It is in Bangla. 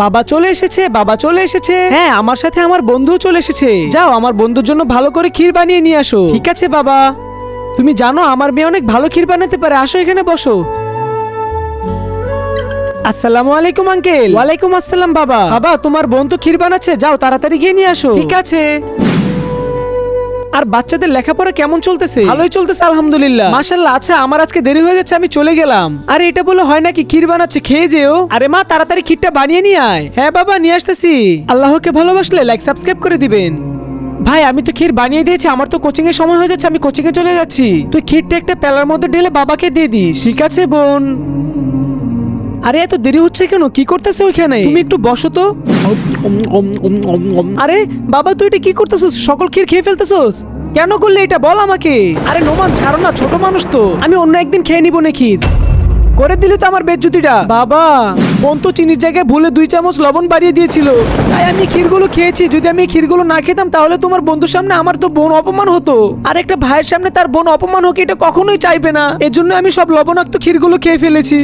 বাবা চলে এসেছে, বাবা চলে এসেছে। হ্যাঁ, আমার সাথে আমার বন্ধুও চলে এসেছে। যাও আমার বন্ধুর জন্য ভালো করে ক্ষীর বানিয়ে নিয়ে আসো। ঠিক আছে বাবা। তুমি জানো আমার মেয়ে অনেক ভালো ক্ষীর বানাতে পারে। আসো এখানে বসো। আসসালামু আলাইকুম আঙ্কেল। ওয়ালাইকুম আসসালাম বাবা। বাবা তোমার বোন তো ক্ষীর বানাচ্ছে, যাও তাড়াতাড়ি গিয়ে নিয়ে আসো। ঠিক আছে। আর বাচ্চাদের লেখাপড়া কেমন চলতেছে? ভালোই চলতেছে আলহামদুলিল্লাহ। মাশাআল্লাহ। আচ্ছা আমার আজকে দেরি হয়ে যাচ্ছে, আমি চলে গেলাম। আরে এটা বলে হয় নাকি, ক্ষীর বানাচ্ছে, খেয়ে যেও। আরে মা তাড়াতাড়ি ক্ষীরটা বানিয়ে নিয়ে আয়। হ্যাঁ বাবা নিয়ে আসতেছি। আল্লাহকে ভালোবাসলে লাইক সাবস্ক্রাইব করে দিবেন। ভাই আমি তো ক্ষীর বানিয়ে দিয়েছি, আমার তো কোচিং এর সময় হয়ে যাচ্ছে, আমি কোচিং এ চলে যাচ্ছি। তুই ক্ষীরটা একটা প্যালার মধ্যে ঢেলে বাবাকে দিয়ে দিস। ঠিক আছে বোন। আরে এত দেরি হচ্ছে কেন? কি করতেছে ওইখানে? তুমি একটু বসো তো। আরে বাবা তুই এটা কি করতেছিস? সকল ক্ষীর খেয়ে ফেলতেছিস কেন? করলে এটা বল আমাকে। আরে নোমান ছাড়ো না, ছোট মানুষ তো, আমি অন্য একদিন খেয়ে নিব না ক্ষীর। করে দিলে তো আমার বেজ্জতিটা। বাবা বোন তো চিনির জায়গায় ভুলে 2 চামচ লবণ বাড়িয়ে দিয়েছিল, তাই আমি ক্ষীরগুলো খেয়েছি। যদি আমি ক্ষীরগুলো না খেতাম তাহলে তোমার বন্ধুর সামনে আমার তো বোন অপমান হতো, আর একটা ভাইয়ের সামনে তার বোন অপমান হোক এটা কখনোই চাইবে না। এজন্য আমি সব লবণাক্ত ক্ষীরগুলো খেয়ে ফেলেছি।